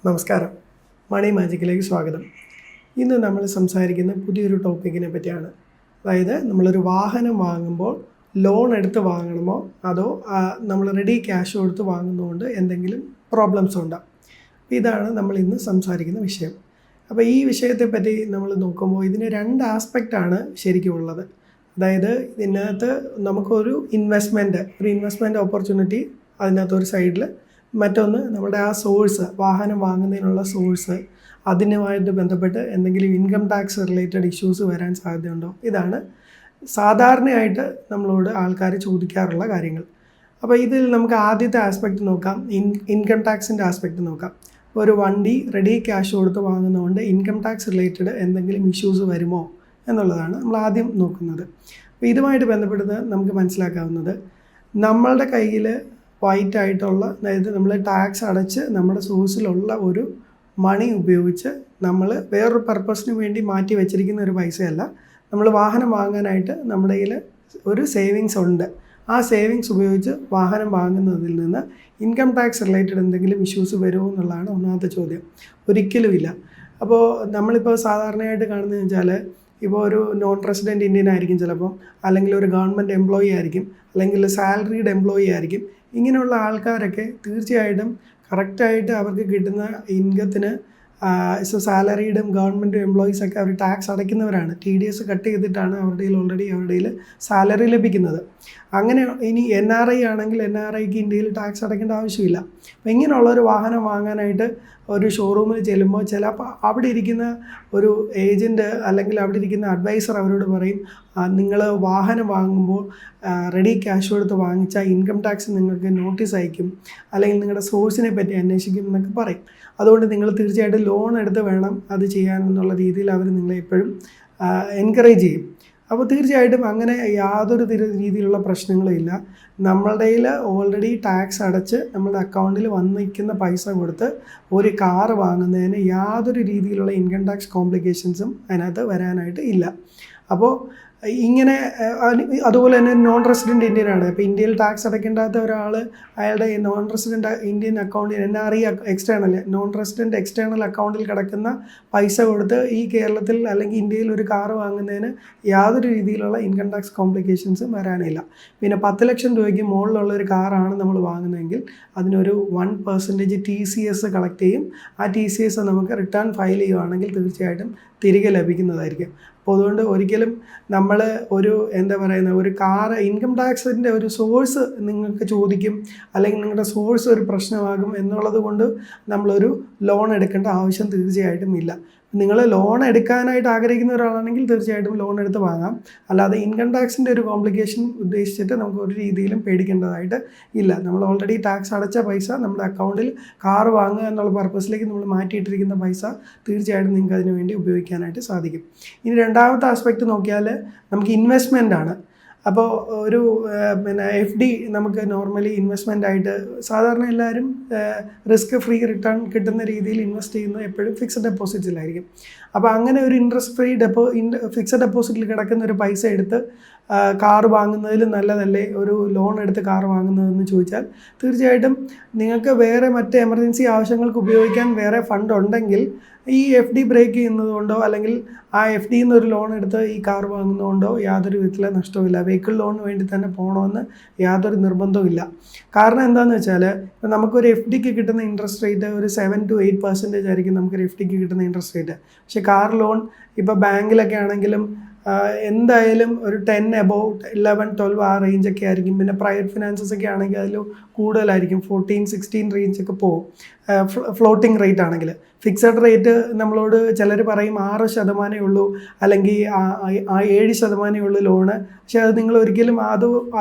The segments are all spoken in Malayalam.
നമസ്കാരം. മണി മാജിക്കിലേക്ക് സ്വാഗതം. ഇന്ന് നമ്മൾ സംസാരിക്കുന്ന പുതിയൊരു ടോപ്പിക്കിനെ പറ്റിയാണ്. അതായത് നമ്മളൊരു വാഹനം വാങ്ങുമ്പോൾ ലോൺ എടുത്ത് വാങ്ങണമോ അതോ നമ്മൾ റെഡി ക്യാഷ് കൊടുത്ത് വാങ്ങുന്നതുകൊണ്ട് എന്തെങ്കിലും പ്രോബ്ലംസ് ഉണ്ടോ? ഇതാണ് നമ്മൾ ഇന്ന് സംസാരിക്കുന്ന വിഷയം. അപ്പോൾ ഈ വിഷയത്തെപ്പറ്റി നമ്മൾ നോക്കുമ്പോൾ ഇതിന് രണ്ട് ആസ്പെക്റ്റാണ് ശരിക്കും ഉള്ളത്. അതായത് ഇതിനകത്ത് നമുക്കൊരു ഇൻവെസ്റ്റ്മെൻറ്റ് ഓപ്പർച്യൂണിറ്റി അതിനകത്തൊരു സൈഡിൽ, മറ്റൊന്ന് നമ്മുടെ ആ സോഴ്സ്, വാഹനം വാങ്ങുന്നതിനുള്ള സോഴ്സ്, അതിനുമായിട്ട് ബന്ധപ്പെട്ട് എന്തെങ്കിലും ഇൻകം ടാക്സ് റിലേറ്റഡ് ഇഷ്യൂസ് വരാൻ സാധ്യതയുണ്ടോ? ഇതാണ് സാധാരണയായിട്ട് നമ്മളോട് ആൾക്കാർ ചോദിക്കാറുള്ള കാര്യങ്ങൾ. അപ്പോൾ ഇതിൽ നമുക്ക് ആദ്യത്തെ ആസ്പെക്റ്റ് നോക്കാം, ഇൻകം ടാക്സിൻ്റെ ആസ്പെക്റ്റ് നോക്കാം. ഒരു വണ്ടി റെഡി ക്യാഷ് കൊടുത്ത് വാങ്ങുന്നതുകൊണ്ട് ഇൻകം ടാക്സ് റിലേറ്റഡ് എന്തെങ്കിലും ഇഷ്യൂസ് വരുമോ എന്നുള്ളതാണ് നമ്മൾ ആദ്യം നോക്കുന്നത്. അപ്പോൾ ഇതുമായിട്ട് ബന്ധപ്പെടുന്നത് നമുക്ക് മനസ്സിലാക്കാവുന്നത്, നമ്മളുടെ കയ്യിൽ വൈറ്റ് ആയിട്ടുള്ള, അതായത് നമ്മൾ ടാക്സ് അടച്ച് നമ്മുടെ സോഴ്സിലുള്ള ഒരു മണി ഉപയോഗിച്ച് നമ്മൾ വേറൊരു പർപ്പസിന് വേണ്ടി മാറ്റി വെച്ചിരിക്കുന്ന ഒരു പൈസയല്ല. നമ്മൾ വാഹനം വാങ്ങാനായിട്ട് നമ്മുടെ കയ്യിൽ ഒരു സേവിങ്സ് ഉണ്ട്. ആ സേവിങ്സ് ഉപയോഗിച്ച് വാഹനം വാങ്ങുന്നതിൽ നിന്ന് ഇൻകം ടാക്സ് റിലേറ്റഡ് എന്തെങ്കിലും ഇഷ്യൂസ് വരുമോ എന്നുള്ളതാണ് ഒന്നാമത്തെ ചോദ്യം. ഒരിക്കലുമില്ല. അപ്പോൾ നമ്മളിപ്പോൾ സാധാരണയായിട്ട് കാണുന്നതെന്ന് വെച്ചാൽ, ഇപ്പോൾ ഒരു നോൺ റെസിഡൻറ്റ് ഇന്ത്യൻ ആയിരിക്കും ചിലപ്പം, അല്ലെങ്കിൽ ഒരു ഗവൺമെൻറ് എംപ്ലോയി ആയിരിക്കും, അല്ലെങ്കിൽ സാലറീഡ് എംപ്ലോയി ആയിരിക്കും. ഇങ്ങനെയുള്ള ആൾക്കാരൊക്കെ തീർച്ചയായിട്ടും കറക്റ്റായിട്ട് അവർക്ക് കിട്ടുന്ന ഇൻകത്തിന് സാലറീഡും ഗവൺമെൻറ് എംപ്ലോയീസൊക്കെ അവർ ടാക്സ് അടയ്ക്കുന്നവരാണ്. TDS കട്ട് ചെയ്തിട്ടാണ് അവരുടെ കയ്യിൽ സാലറി ലഭിക്കുന്നത്. അങ്ങനെ ഇനി NRI ആണെങ്കിൽ NRIക്ക് ഇന്ത്യയിൽ ടാക്സ് അടയ്ക്കേണ്ട ആവശ്യമില്ല. അപ്പോൾ ഇങ്ങനെയുള്ളൊരു വാഹനം വാങ്ങാനായിട്ട് ഒരു ഷോറൂമിൽ ചെല്ലുമ്പോൾ ചിലപ്പോൾ അവിടെ ഇരിക്കുന്ന ഒരു ഏജൻറ്റ് അല്ലെങ്കിൽ അവിടെ ഇരിക്കുന്ന അഡ്വൈസർ അവരോട് പറയും, നിങ്ങൾ വാഹനം വാങ്ങുമ്പോൾ റെഡി ക്യാഷ് കൊടുത്ത് വാങ്ങിച്ചാൽ ഇൻകം ടാക്സ് നിങ്ങൾക്ക് നോട്ടീസ് അയക്കും, അല്ലെങ്കിൽ നിങ്ങളുടെ സോഴ്സിനെ പറ്റി അന്വേഷിക്കും എന്നൊക്കെ പറയും. അതുകൊണ്ട് നിങ്ങൾ തീർച്ചയായിട്ടും ലോൺ എടുത്ത് വേണം അത് ചെയ്യാനെന്നുള്ള രീതിയിൽ അവർ നിങ്ങളെ എപ്പോഴും എൻകറേജ് ചെയ്യും. അപ്പോൾ തീർച്ചയായിട്ടും അങ്ങനെ യാതൊരു രീതിയിലുള്ള പ്രശ്നങ്ങളും ഇല്ല. നമ്മളുടെ കയ്യിൽ ഓൾറെഡി ടാക്സ് അടച്ച് നമ്മുടെ അക്കൗണ്ടിൽ വന്നിരിക്കുന്ന പൈസ കൊടുത്ത് ഒരു കാറ് വാങ്ങുന്നതിന് യാതൊരു രീതിയിലുള്ള ഇൻകം ടാക്സ് കോംപ്ലിക്കേഷൻസും അതിനകത്ത് വരാനായിട്ട് ഇല്ല. അപ്പോൾ ഇങ്ങനെ അതുപോലെ തന്നെ നോൺ റെസിഡൻറ്റ് ഇന്ത്യനാണ്. അപ്പോൾ ഇന്ത്യയിൽ ടാക്സ് അടയ്ക്കേണ്ടാത്ത ഒരാൾ അയാളുടെ നോൺ റെസിഡൻറ്റ് ഇന്ത്യൻ അക്കൗണ്ടിൽ NRI external, non resident external അക്കൗണ്ടിൽ കിടക്കുന്ന പൈസ കൊടുത്ത് ഈ കേരളത്തിൽ അല്ലെങ്കിൽ ഇന്ത്യയിൽ ഒരു കാറ് വാങ്ങുന്നതിന് യാതൊരു രീതിയിലുള്ള ഇൻകം ടാക്സ് കോംപ്ലിക്കേഷൻസും വരാനില്ല. പിന്നെ 10 ലക്ഷം രൂപയ്ക്ക് മുകളിലുള്ള ഒരു കാറാണ് നമ്മൾ വാങ്ങുന്നതെങ്കിൽ അതിനൊരു 1% TCS കളക്ട് ചെയ്യും. ആ TCS നമുക്ക് റിട്ടേൺ ഫയൽ ചെയ്യുകയാണെങ്കിൽ തീർച്ചയായിട്ടും തിരികെ ലഭിക്കുന്നതായിരിക്കും. അപ്പോൾ അതുകൊണ്ട് ഒരിക്കലും നമ്മൾ ഒരു കാറ് ഇൻകം ടാക്സിൻ്റെ ഒരു സോഴ്സ് നിങ്ങൾക്ക് ചോദിക്കും, അല്ലെങ്കിൽ നിങ്ങളുടെ സോഴ്സ് ഒരു പ്രശ്നമാകും എന്നുള്ളത് കൊണ്ട് നമ്മളൊരു ലോൺ എടുക്കേണ്ട ആവശ്യം തീർച്ചയായിട്ടും ഇല്ല. നിങ്ങൾ ലോൺ എടുക്കാനായിട്ട് ആഗ്രഹിക്കുന്ന ഒരാളാണെങ്കിൽ തീർച്ചയായിട്ടും ലോൺ എടുത്ത് വാങ്ങാം. അല്ലാതെ ഇൻകം ടാക്സിൻ്റെ ഒരു കോംപ്ലിക്കേഷൻ ഉദ്ദേശിച്ചിട്ട് നമുക്ക് ഒരു രീതിയിലും പേടിക്കേണ്ടതായിട്ട് ഇല്ല. നമ്മൾ ഓൾറെഡി ടാക്സ് അടച്ച പൈസ നമ്മുടെ അക്കൗണ്ടിൽ കാറ് വാങ്ങുക എന്നുള്ള പർപ്പസിലേക്ക് നമ്മൾ മാറ്റിയിട്ടിരിക്കുന്ന പൈസ തീർച്ചയായിട്ടും നിങ്ങൾക്ക് അതിന് വേണ്ടി ഉപയോഗിക്കാനായിട്ട് സാധിക്കും. ഇനി രണ്ടാമത്തെ ആസ്പെക്റ്റ് നോക്കിയാൽ നമുക്ക് ഇൻവെസ്റ്റ്മെൻ്റ് ആണ്. അപ്പോൾ ഒരു FD നമുക്ക് നോർമലി ഇൻവെസ്റ്റ്മെൻ്റ് ആയിട്ട് സാധാരണ എല്ലാവരും റിസ്ക് ഫ്രീ റിട്ടേൺ കിട്ടുന്ന രീതിയിൽ ഇൻവെസ്റ്റ് ചെയ്യുന്നത് എപ്പോഴും ഫിക്സഡ് ഡെപ്പോസിറ്റ്സിലായിരിക്കും. അപ്പോൾ അങ്ങനെ ഒരു ഇൻട്രസ്റ്റ് ഫ്രീ ഫിക്സഡ് ഡെപ്പോസിറ്റിൽ കിടക്കുന്ന ഒരു പൈസ എടുത്ത് കാറ് വാങ്ങുന്നതിൽ നല്ലതല്ലേ ഒരു ലോൺ എടുത്ത് കാറ് വാങ്ങുന്നതെന്ന് ചോദിച്ചാൽ, തീർച്ചയായിട്ടും നിങ്ങൾക്ക് വേറെ മറ്റ് എമർജൻസി ആവശ്യങ്ങൾക്ക് ഉപയോഗിക്കാൻ വേറെ ഫണ്ട് ഉണ്ടെങ്കിൽ ഈ FD ബ്രേക്ക് ചെയ്യുന്നതുകൊണ്ടോ അല്ലെങ്കിൽ ആ FDയിൽ നിന്ന് ഒരു ലോൺ എടുത്ത് ഈ കാർ വാങ്ങുന്നതുകൊണ്ടോ യാതൊരു വിധത്തിലെ നഷ്ടവുമില്ല. വെഹിക്കിൾ ലോണിന് വേണ്ടി തന്നെ പോകണമെന്ന് യാതൊരു നിർബന്ധവും ഇല്ല. കാരണം എന്താണെന്ന് വെച്ചാൽ, ഇപ്പം നമുക്കൊരു FDക്ക് കിട്ടുന്ന ഇൻട്രസ്റ്റ് റേറ്റ് ഒരു 7 to 8% ആയിരിക്കും നമുക്കൊരു FDക്ക് കിട്ടുന്ന ഇൻട്രസ്റ്റ് റേറ്റ്. പക്ഷേ കാർ ലോൺ ഇപ്പോൾ ബാങ്കിലൊക്കെ ആണെങ്കിലും എന്തായാലും ഒരു 10 above 11-12 ആ റേഞ്ചൊക്കെ ആയിരിക്കും. പിന്നെ പ്രൈവറ്റ് ഫിനാൻസസ് ഒക്കെ ആണെങ്കിൽ അതിൽ കൂടുതലായിരിക്കും, 14-16 റേഞ്ചൊക്കെ പോകും ഫ്ലോട്ടിംഗ് റേറ്റ് ആണെങ്കിൽ. ഫിക്സഡ് റേറ്റ് നമ്മളോട് ചിലർ പറയും 6% ഉള്ളൂ, അല്ലെങ്കിൽ 7% ഉള്ളൂ ലോണ്. പക്ഷേ അത് നിങ്ങൾ ഒരിക്കലും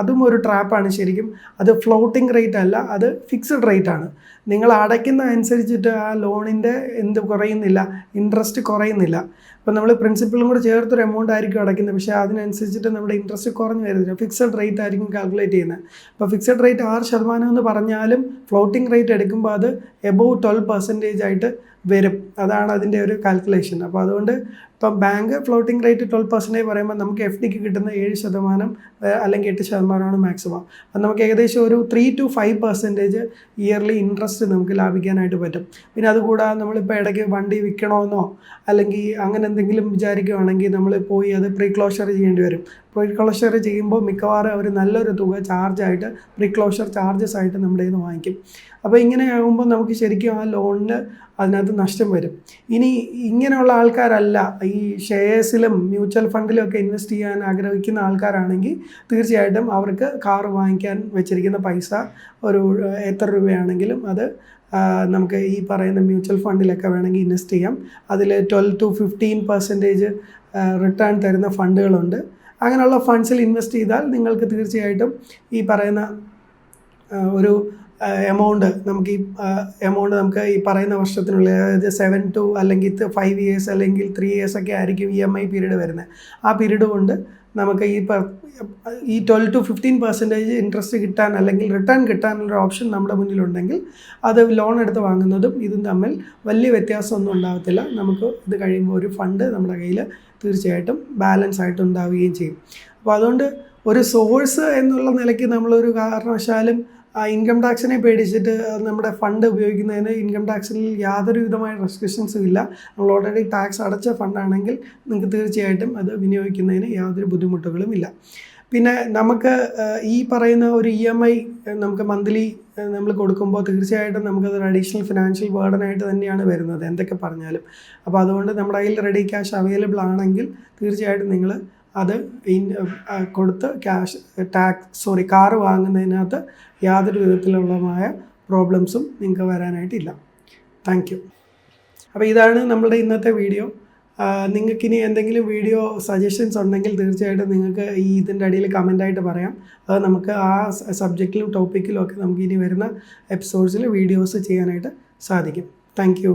അതും ഒരു ട്രാപ്പാണ്. ശരിക്കും അത് ഫ്ലോട്ടിംഗ് റേറ്റ് അല്ല, അത് ഫിക്സഡ് റേറ്റ് ആണ്. നിങ്ങൾ അടയ്ക്കുന്ന അനുസരിച്ചിട്ട് ആ ലോണിൻ്റെ കുറയുന്നില്ല, ഇൻട്രസ്റ്റ് കുറയുന്നില്ല. അപ്പോൾ നമ്മൾ പ്രിൻസിപ്പലും കൂടെ ചേർത്തൊരു എമൗണ്ട് ആയിരിക്കും അടയ്ക്കുന്നത്, പക്ഷേ അതിനനുസരിച്ചിട്ട് നമ്മുടെ ഇൻട്രസ്റ്റ് കുറഞ്ഞു വരുന്നില്ല. ഫിക്സഡ് റേറ്റ് ആയിരിക്കും കാൽക്കുലേറ്റ് ചെയ്യുന്നത്. അപ്പോൾ ഫിക്സഡ് റേറ്റ് 6% എന്ന് പറഞ്ഞാലും ഫ്ലോട്ടിംഗ് റേറ്റ് എടുക്കുമ്പോൾ അത് എബോവ് 12% ആയിട്ട് വരും. അതാണ് അതിൻ്റെ ഒരു കാൽക്കുലേഷൻ. അപ്പോൾ അതുകൊണ്ട് ഇപ്പം ബാങ്ക് ഫ്ലോട്ടിംഗ് റേറ്റ് 12% പറയുമ്പോൾ നമുക്ക് എഫ് ഡിക്ക് കിട്ടുന്ന 7% അല്ലെങ്കിൽ 8% മാക്സിമം. അപ്പം നമുക്ക് ഏകദേശം ഒരു 3 to 5% ഇയർലി ഇൻട്രസ്റ്റ് നമുക്ക് ലാഭിക്കാനായിട്ട് പറ്റും. പിന്നെ അതുകൂടാതെ നമ്മളിപ്പോൾ ഇടയ്ക്ക് വണ്ടി വിൽക്കണമെന്നോ അല്ലെങ്കിൽ അങ്ങനെ എന്തെങ്കിലും വിചാരിക്കുകയാണെങ്കിൽ നമ്മൾ പോയി അത് പ്രീക്ലോഷർ ചെയ്യേണ്ടി വരും. പ്രീക്ലോഷർ ചെയ്യുമ്പോൾ മിക്കവാറും അവർ നല്ലൊരു തുക ചാർജായിട്ട് പ്രീക്ലോഷർ ചാർജസ് ആയിട്ട് നമ്മുടെ കയ്യിൽ നിന്ന് വാങ്ങിക്കും. അപ്പോൾ ഇങ്ങനെ ആകുമ്പോൾ നമുക്ക് ശരിക്കും ആ ലോണിന് അതിനകത്ത് നഷ്ടം വരും. ഇനി ഇങ്ങനെയുള്ള ആൾക്കാരല്ല, ഈ ഷെയർസിലും മ്യൂച്വൽ ഫണ്ടിലും ഒക്കെ ഇൻവെസ്റ്റ് ചെയ്യാൻ ആഗ്രഹിക്കുന്ന ആൾക്കാരാണെങ്കിൽ തീർച്ചയായിട്ടും അവർക്ക് കാർ വാങ്ങിക്കാൻ വെച്ചിരിക്കുന്ന പൈസ ഒരു എത്ര രൂപയാണെങ്കിലും അത് നമുക്ക് ഈ പറയുന്ന മ്യൂച്വൽ ഫണ്ടിലൊക്കെ വേണമെങ്കിൽ ഇൻവെസ്റ്റ് ചെയ്യാം. അതിൽ 12 to 15% റിട്ടേൺ തരുന്ന ഫണ്ടുകളുണ്ട്. അങ്ങനെയുള്ള ഫണ്ട്സിൽ ഇൻവെസ്റ്റ് ചെയ്താൽ നിങ്ങൾക്ക് തീർച്ചയായിട്ടും ഈ പറയുന്ന ഒരു എമൗണ്ട് നമുക്ക് നമുക്ക് ഈ പറയുന്ന വർഷത്തിനുള്ളിൽ, അതായത് 7 to അല്ലെങ്കിൽ 5 years അല്ലെങ്കിൽ 3 years ഒക്കെ ആയിരിക്കും EMI പീരീഡ് വരുന്നത്. ആ പീരീഡ് കൊണ്ട് നമുക്ക് ഈ 12 to 15% ഇൻട്രസ്റ്റ് കിട്ടാൻ അല്ലെങ്കിൽ റിട്ടേൺ കിട്ടാനുള്ളൊരു ഓപ്ഷൻ നമ്മുടെ മുന്നിലുണ്ടെങ്കിൽ അത് ലോൺ എടുത്ത് വാങ്ങുന്നതും ഇതും തമ്മിൽ വലിയ വ്യത്യാസമൊന്നും ഉണ്ടാകത്തില്ല. നമുക്ക് ഇത് കഴിയുമ്പോൾ ഒരു ഫണ്ട് നമ്മുടെ കയ്യിൽ തീർച്ചയായിട്ടും ബാലൻസ് ആയിട്ട് ഉണ്ടാവുകയും ചെയ്യും. അപ്പോൾ അതുകൊണ്ട് ഒരു സോഴ്സ് എന്നുള്ള നിലയ്ക്ക് നമ്മളൊരു കാരണവശാലും ഇൻകം ടാക്സിനെ പേടിച്ചിട്ട് നമ്മുടെ ഫണ്ട് ഉപയോഗിക്കുന്നതിന് ഇൻകം ടാക്സിൽ യാതൊരു വിധമായ റെസ്ട്രിക്ഷൻസും ഇല്ല. നമ്മൾ ഓൾറെഡി ടാക്സ് അടച്ച ഫണ്ടാണെങ്കിൽ നിങ്ങൾക്ക് തീർച്ചയായിട്ടും അത് വിനിയോഗിക്കുന്നതിന് യാതൊരു ബുദ്ധിമുട്ടുകളും ഇല്ല. പിന്നെ നമുക്ക് ഈ പറയുന്ന ഒരു EMI നമുക്ക് മന്ത്ലി നമ്മൾ കൊടുക്കുമ്പോൾ തീർച്ചയായിട്ടും നമുക്കതൊരു അഡീഷണൽ ഫിനാൻഷ്യൽ ബേർഡനായിട്ട് തന്നെയാണ് വരുന്നത് എന്തൊക്കെ പറഞ്ഞാലും. അപ്പോൾ അതുകൊണ്ട് നമ്മുടെ കയ്യിൽ റെഡി ക്യാഷ് അവൈലബിൾ ആണെങ്കിൽ തീർച്ചയായിട്ടും നിങ്ങൾ അത് കൊടുത്ത് കാറ് വാങ്ങുന്നതിനകത്ത് യാതൊരു വിധത്തിലുള്ളമായ പ്രോബ്ലംസും നിങ്ങൾക്ക് വരാനായിട്ടില്ല. Thank you. അപ്പോൾ ഇതാണ് നമ്മളുടെ ഇന്നത്തെ വീഡിയോ. നിങ്ങൾക്കിനി എന്തെങ്കിലും വീഡിയോ സജഷൻസ് ഉണ്ടെങ്കിൽ തീർച്ചയായിട്ടും നിങ്ങൾക്ക് ഇതിൻ്റെ അടിയിൽ കമൻ്റായിട്ട് പറയാം. അത് നമുക്ക് ആ സബ്ജക്റ്റിലും ടോപ്പിക്കിലും ഒക്കെ നമുക്ക് ഇനി വരുന്ന എപ്പിസോഡ്സിൽ വീഡിയോസ് ചെയ്യാനായിട്ട് സാധിക്കും. Thank you.